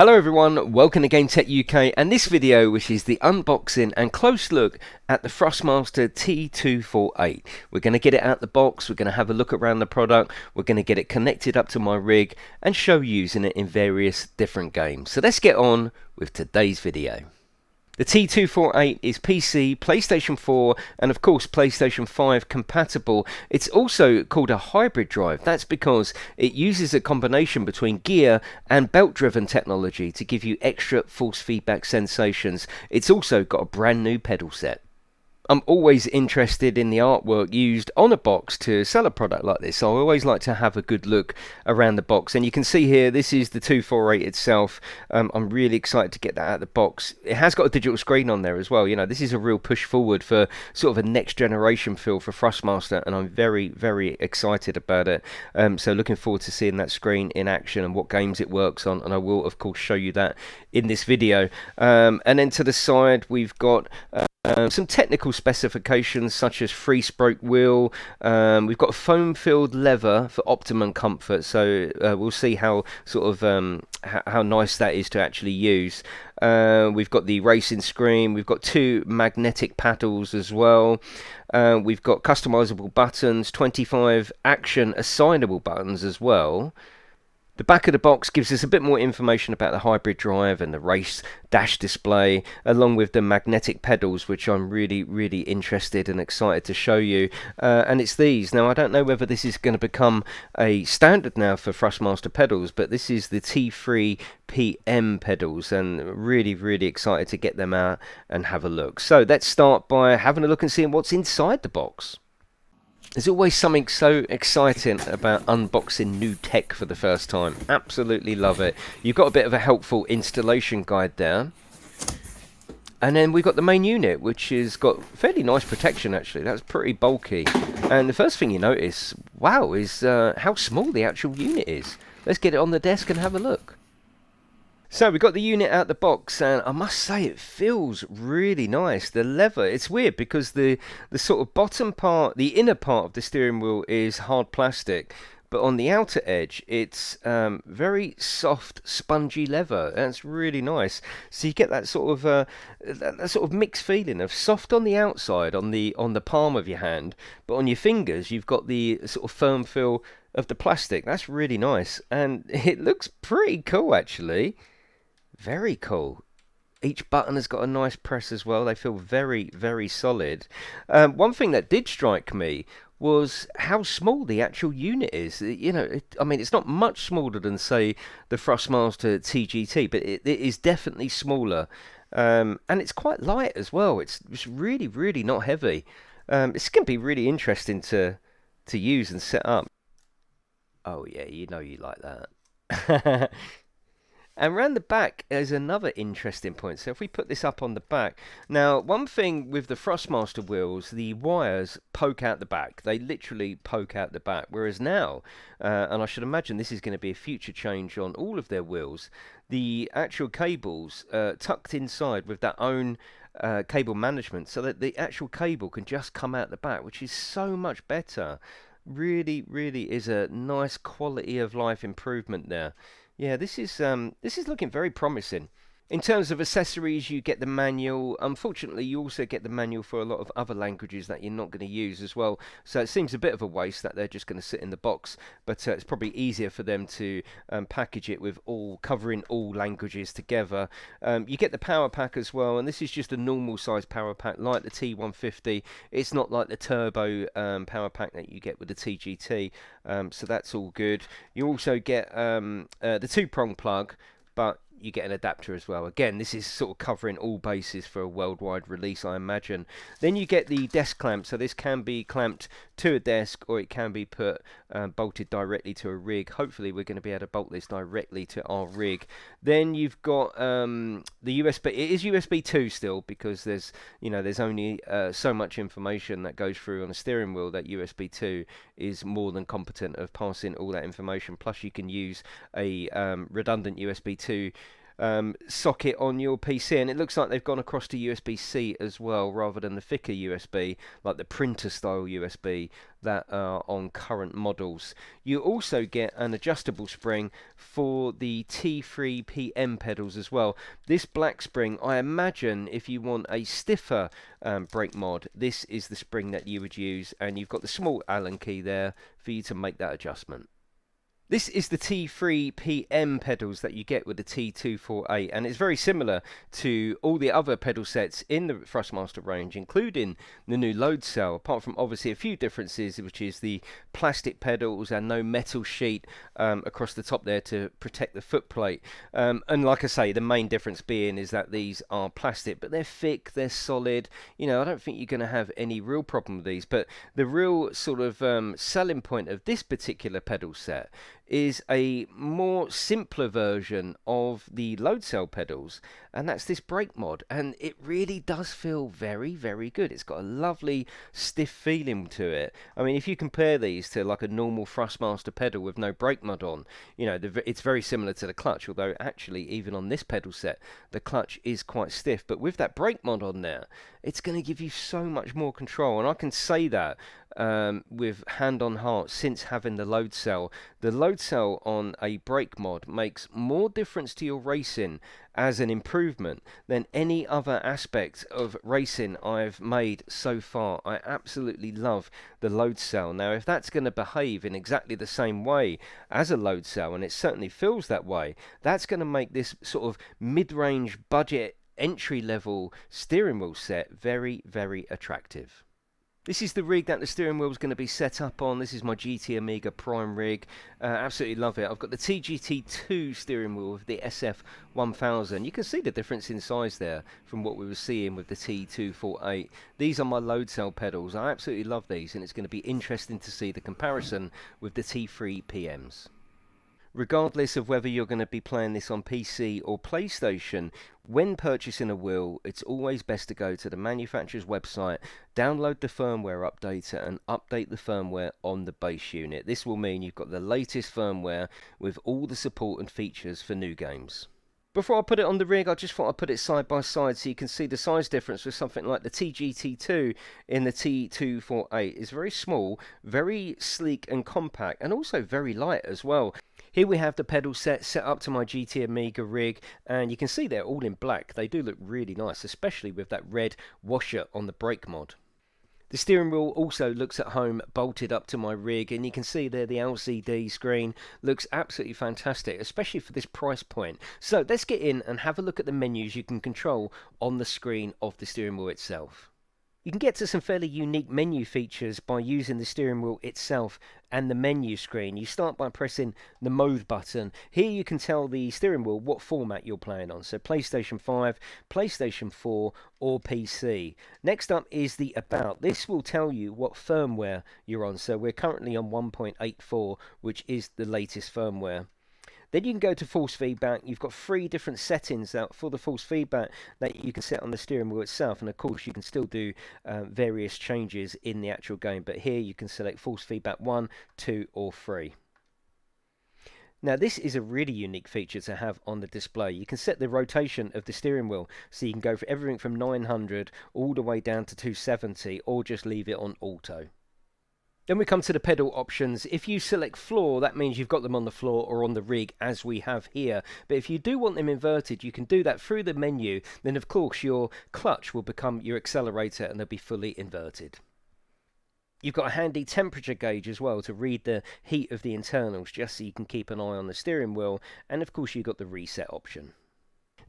Hello everyone, welcome to GametechUK, and this video, which is the unboxing and close look at the Thrustmaster T248. We're going to get it out the box, we're going to have a look around the product, we're going to get it connected up to my rig and show you using it in various different games. So let's get on with today's video. The T248 is PC, PlayStation 4 and of course PlayStation 5 compatible. It's also called a hybrid drive. That's because it uses a combination between gear and belt driven technology to give you extra force feedback sensations. It's also got a brand new pedal set. I'm always interested in the artwork used on a box to sell a product like this, so I always like to have a good look around the box. And you can see here, this is the 248 itself. I'm really excited to get that out of the box. It has got a digital screen on there as well. You know, this is a real push forward for sort of a next generation feel for Thrustmaster, and I'm very, very excited about it. So looking forward to seeing that screen in action and what games it works on, and I will of course show you that in this video. And then to the side we've got some technical specifications such as free spoke wheel. We've got a foam filled leather for optimum comfort, so we'll see how sort of how nice that is to actually use. We've got the racing screen, we've got two magnetic paddles as well. We've got customizable buttons, 25 action assignable buttons as well. The back of the box gives us a bit more information about the hybrid drive and the race dash display, along with the magnetic pedals, which I'm really interested and excited to show you. And it's these. Now, I don't know whether this is going to become a standard now for Thrustmaster pedals, but this is the T3 PM pedals, and really excited to get them out and have a look. So let's start by having a look and seeing what's inside the box. There's always something so exciting about unboxing new tech for the first time. Absolutely love it. You've got a bit of a helpful installation guide there. And then we've got the main unit, which has got fairly nice protection actually. That's pretty bulky. And the first thing you notice, wow, is how small the actual unit is. Let's get it on the desk and have a look. So we've got the unit out the box, and I must say it feels really nice. The leather, it's weird because the sort of bottom part, the inner part of the steering wheel is hard plastic, but on the outer edge it's very soft, spongy leather. That's really nice. So you get that sort of mixed feeling of soft on the outside, on the palm of your hand, but on your fingers you've got the sort of firm feel of the plastic. That's really nice, and it looks pretty cool actually. Very cool. Each button has got a nice press as well. They feel very solid. One thing that did strike me was how small the actual unit is. You know, I mean, it's not much smaller than, say, the Thrustmaster TGT, but it is definitely smaller. And it's quite light as well. It's really not heavy. It's going to be really interesting to use and set up. Oh yeah, you know you like that. And around the back is another interesting point. So if we put this up on the back. Now, one thing with the Thrustmaster wheels, the wires poke out the back. They literally poke out the back. Whereas now, and I should imagine this is going to be a future change on all of their wheels, the actual cables tucked inside with their own cable management, so that the actual cable can just come out the back, which is so much better. Really is a nice quality of life improvement there. Yeah, this is looking very promising. In terms of accessories, you get the manual. Unfortunately, you also get the manual for a lot of other languages that you're not going to use as well. So it seems a bit of a waste that they're just going to sit in the box. But it's probably easier for them to package it with covering all languages together. You get the power pack as well, and this is just a normal size power pack like the T150. It's not like the turbo power pack that you get with the TGT. So that's all good. You also get the two-prong plug, but you get an adapter as well. Again, this is sort of covering all bases for a worldwide release, I imagine. Then you get the desk clamp, so this can be clamped to a desk, or it can be put bolted directly to a rig. Hopefully we're going to be able to bolt this directly to our rig. Then you've got the USB. It is USB 2 still, because there's only so much information that goes through on a steering wheel that USB 2 is more than competent of passing all that information. Plus you can use a redundant USB 2 socket on your PC, and it looks like they've gone across to USB-C as well, rather than the thicker USB, like the printer style USB that are on current models. You also get an adjustable spring for the T3PM pedals as well. This black spring, I imagine if you want a stiffer brake mod, this is the spring that you would use, and you've got the small Allen key there for you to make that adjustment. This is the T3PM pedals that you get with the T248, and it's very similar to all the other pedal sets in the Thrustmaster range, including the new load cell, apart from obviously a few differences, which is the plastic pedals and no metal sheet across the top there to protect the footplate. And like I say, the main difference being is that these are plastic, but they're thick, they're solid. You know, I don't think you're going to have any real problem with these, but the real sort of selling point of this particular pedal set is a more simpler version of the load cell pedals, and that's this brake mod, and it really does feel very, very good. It's got a lovely stiff feeling to it. I mean, if you compare these to like a normal Thrustmaster pedal with no brake mod on, you know, it's very similar to the clutch, although actually even on this pedal set the clutch is quite stiff, but with that brake mod on there, it's going to give you so much more control. And I can say that with hand on heart, since having the load cell. The load cell on a brake mod makes more difference to your racing as an improvement than any other aspect of racing I've made so far. I absolutely love the load cell. Now, if that's going to behave in exactly the same way as a load cell, and it certainly feels that way, that's going to make this sort of mid-range budget entry-level steering wheel set very, very attractive. This is the rig that the steering wheel is going to be set up on. This is my GT Amiga Prime rig. Absolutely love it. I've got the TGT2 steering wheel with the SF1000. You can see the difference in size there from what we were seeing with the T248. These are my load cell pedals. I absolutely love these, and it's going to be interesting to see the comparison with the T3PMs. Regardless of whether you're going to be playing this on PC or PlayStation, when purchasing a wheel, it's always best to go to the manufacturer's website, download the firmware updater, and update the firmware on the base unit. This will mean you've got the latest firmware with all the support and features for new games. Before I put it on the rig, I just thought I'd put it side by side so you can see the size difference with something like the TGT2 in the T248. It's very small, very sleek and compact, and also very light as well. Here we have the pedal set up to my GT Amiga rig, and you can see they're all in black. They do look really nice, especially with that red washer on the brake mod. The steering wheel also looks at home bolted up to my rig, and you can see there the LCD screen looks absolutely fantastic, especially for this price point. So let's get in and have a look at the menus you can control on the screen of the steering wheel itself. You can get to some fairly unique menu features by using the steering wheel itself and the menu screen. You start by pressing the mode button. Here you can tell the steering wheel what format you're playing on, so PlayStation 5, PlayStation 4 or PC. Next up is the About. This will tell you what firmware you're on, so we're currently on 1.84, which is the latest firmware. Then you can go to force feedback. You've got 3 different settings out for the force feedback that you can set on the steering wheel itself, and of course you can still do various changes in the actual game, but here you can select force feedback 1, 2 or 3. Now this is a really unique feature to have on the display. You can set the rotation of the steering wheel, so you can go for everything from 900 all the way down to 270, or just leave it on auto. Then we come to the pedal options. If you select floor, that means you've got them on the floor or on the rig, as we have here. But if you do want them inverted, you can do that through the menu. Then of course your clutch will become your accelerator and they'll be fully inverted. You've got a handy temperature gauge as well to read the heat of the internals, just so you can keep an eye on the steering wheel. And of course you've got the reset option.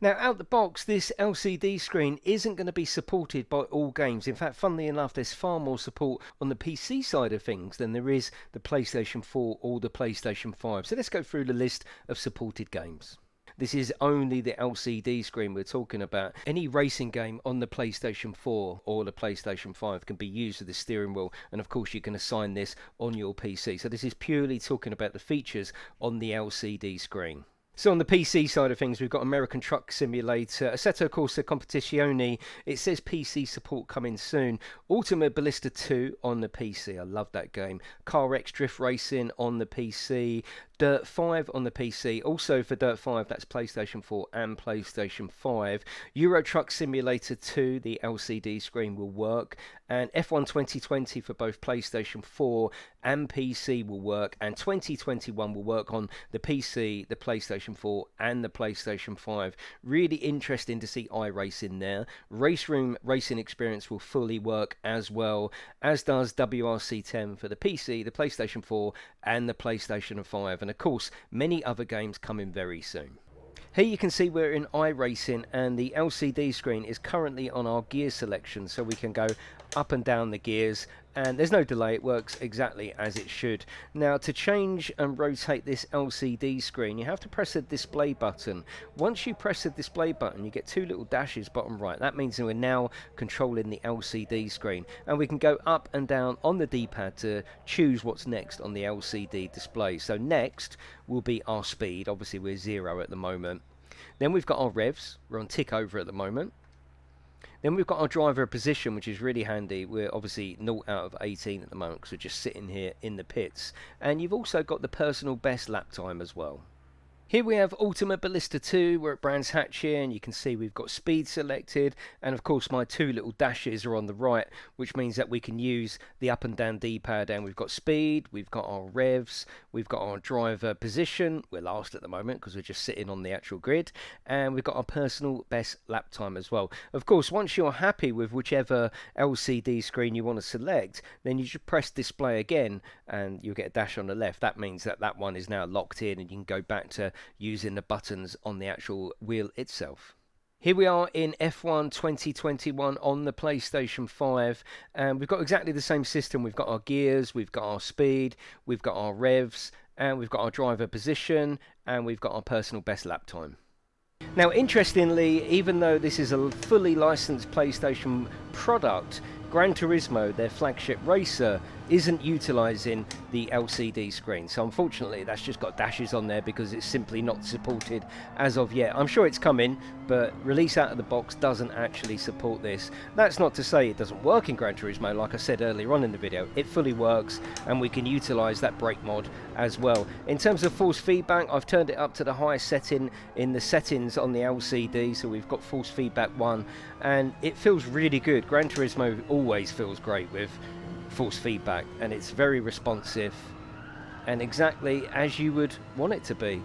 Now, out the box, this LCD screen isn't going to be supported by all games. In fact, funnily enough, there's far more support on the PC side of things than there is the PlayStation 4 or the PlayStation 5. So let's go through the list of supported games. This is only the LCD screen we're talking about. Any racing game on the PlayStation 4 or the PlayStation 5 can be used with the steering wheel, and of course you can assign this on your PC. So this is purely talking about the features on the LCD screen. So on the PC side of things, we've got American Truck Simulator, Assetto Corsa Competizione. It says PC support coming soon. Automobilista 2 on the PC. I love that game. Car X Drift Racing on the PC. Dirt 5 on the PC. Also for Dirt 5, that's PlayStation 4 and PlayStation 5. Euro Truck Simulator 2, the LCD screen will work, and F1 2020 for both PlayStation 4 and PC will work, and 2021 will work on the PC, the PlayStation 4 and the PlayStation 5. Really interesting to see iRacing there. Race Room Racing Experience will fully work as well, as does WRC10 for the PC, the PlayStation 4 and the PlayStation 5, and of course many other games coming very soon. Here you can see we're in iRacing, and the LCD screen is currently on our gear selection, so we can go up and down the gears, and there's no delay. It works exactly as it should. Now, to change and rotate this LCD screen, you have to press the display button. Once you press the display button, you get two little dashes bottom right. That means that we're now controlling the LCD screen, and we can go up and down on the D-pad to choose what's next on the LCD display. So next will be our speed. Obviously we're 0 at the moment. Then we've got our revs. We're on tick over at the moment. Then we've got our driver position, which is really handy. We're obviously 0 out of 18 at the moment because we're just sitting here in the pits. And you've also got the personal best lap time as well. Here we have Ultimate Ballista 2, we're at Brands Hatch here, and you can see we've got speed selected, and of course my two little dashes are on the right, which means that we can use the up and down D-pad, and we've got speed, we've got our revs, we've got our driver position, we're last at the moment because we're just sitting on the actual grid, and we've got our personal best lap time as well. Of course, once you're happy with whichever LCD screen you want to select, then you just press display again, and you'll get a dash on the left. That means that that one is now locked in, and you can go back to using the buttons on the actual wheel itself. Here we are in F1 2021 on the PlayStation 5, and we've got exactly the same system. We've got our gears, we've got our speed, we've got our revs, and we've got our driver position, and we've got our personal best lap time. Now, interestingly, even though this is a fully licensed PlayStation product, Gran Turismo, their flagship racer, isn't utilising the LCD screen. So unfortunately, that's just got dashes on there because it's simply not supported as of yet. I'm sure it's coming, but release out of the box doesn't actually support this. That's not to say it doesn't work in Gran Turismo. Like I said earlier on in the video, it fully works, and we can utilise that brake mod as well. In terms of force feedback, I've turned it up to the highest setting in the settings on the LCD, so we've got force feedback 1, and it feels really good. Gran Turismo always feels great with force feedback, and it's very responsive and exactly as you would want it to be.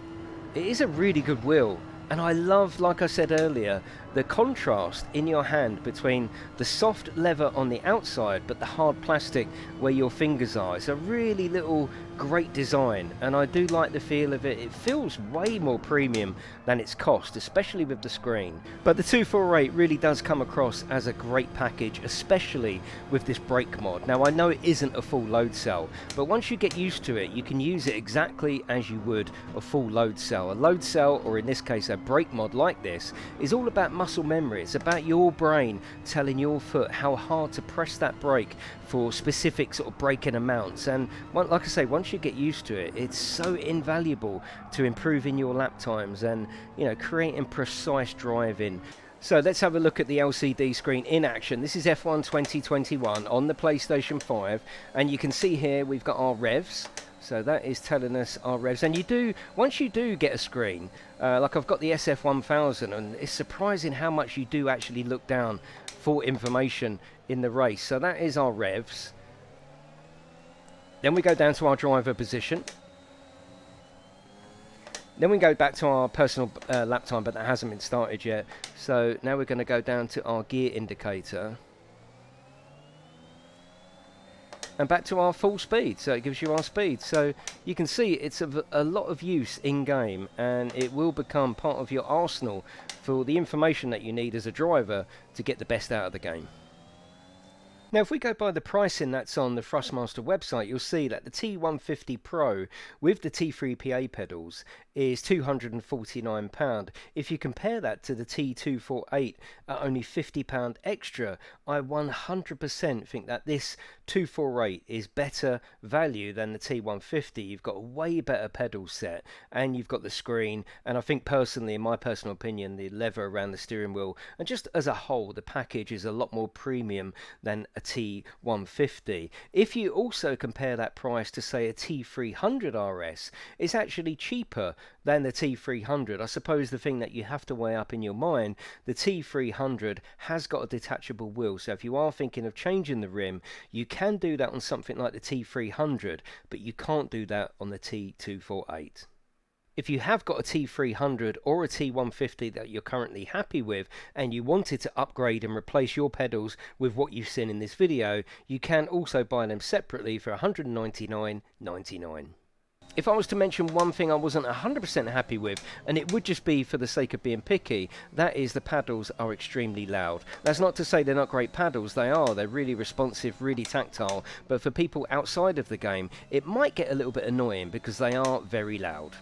It is a really good wheel, and I love, like I said earlier, the contrast in your hand between the soft leather on the outside but the hard plastic where your fingers are. It's a really little great design, and I do like the feel of it. It feels way more premium than its cost, especially with the screen. But the 248 really does come across as a great package, especially with this brake mod. Now, I know it isn't a full load cell, but once you get used to it, you can use it exactly as you would a full load cell. A load cell, or in this case a brake mod like this, is all about muscle memory. It's about your brain telling your foot how hard to press that brake for specific sort of braking amounts, and like I say, once you get used to it, it's so invaluable to improving your lap times and, you know, creating precise driving. So let's have a look at the LCD screen in action. This is F1 2021 on the PlayStation 5, and you can see here we've got our revs. So that is telling us our revs, and once you do get a screen, like I've got the SF1000, and it's surprising how much you do actually look down for information in the race. So that is our revs. Then we go down to our driver position. Then we go back to our personal lap time, but that hasn't been started yet. So now we're going to go down to our gear indicator. And back to our full speed, so it gives you our speed. So you can see it's of a lot of use in game, and it will become part of your arsenal for the information that you need as a driver to get the best out of the game. Now, if we go by the pricing that's on the Thrustmaster website, you'll see that the T150 Pro with the T3PA pedals is £249. If you compare that to the T248 at only £50 extra, I 100% think that this 248 is better value than the T150. You've got a way better pedal set, and you've got the screen, and I think personally, in my personal opinion, the leather around the steering wheel, and just as a whole, the package is a lot more premium than a T150. If you also compare that price to say a T300 RS, it's actually cheaper than the T300. I suppose the thing that you have to weigh up in your mind, the T300 has got a detachable wheel, so if you are thinking of changing the rim, you can do that on something like the T300, but you can't do that on the T248. If you have got a T300 or a T150 that you're currently happy with and you wanted to upgrade and replace your pedals with what you've seen in this video, you can also buy them separately for $199.99. If I was to mention one thing I wasn't 100% happy with, and it would just be for the sake of being picky, that is the paddles are extremely loud. That's not to say they're not great paddles, they are. They're really responsive, really tactile, but for people outside of the game, it might get a little bit annoying because they are very loud.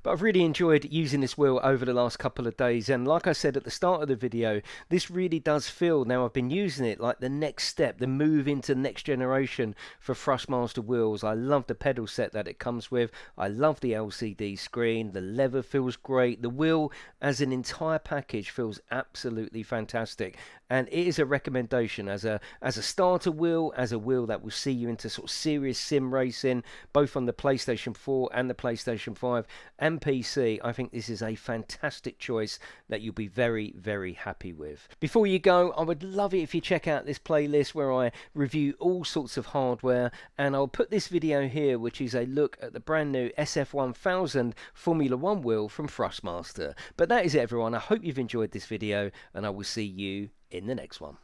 But I've really enjoyed using this wheel over the last couple of days, and like I said at the start of the video, this really does feel, now I've been using it, like the next step, the move into next generation for Thrustmaster wheels. I love the pedal set that it comes with, I love the LCD screen, the leather feels great, the wheel as an entire package feels absolutely fantastic, and it is a recommendation as a starter wheel, as a wheel that will see you into sort of serious sim racing, both on the PlayStation 4 and the PlayStation 5 and PC. I think this is a fantastic choice that you'll be very, very happy with. Before you go, I would love it if you check out this playlist where I review all sorts of hardware, and I'll put this video here, which is a look at the brand new SF1000 Formula 1 wheel from Thrustmaster. But that is it, everyone. I hope you've enjoyed this video, and I will see you in the next one.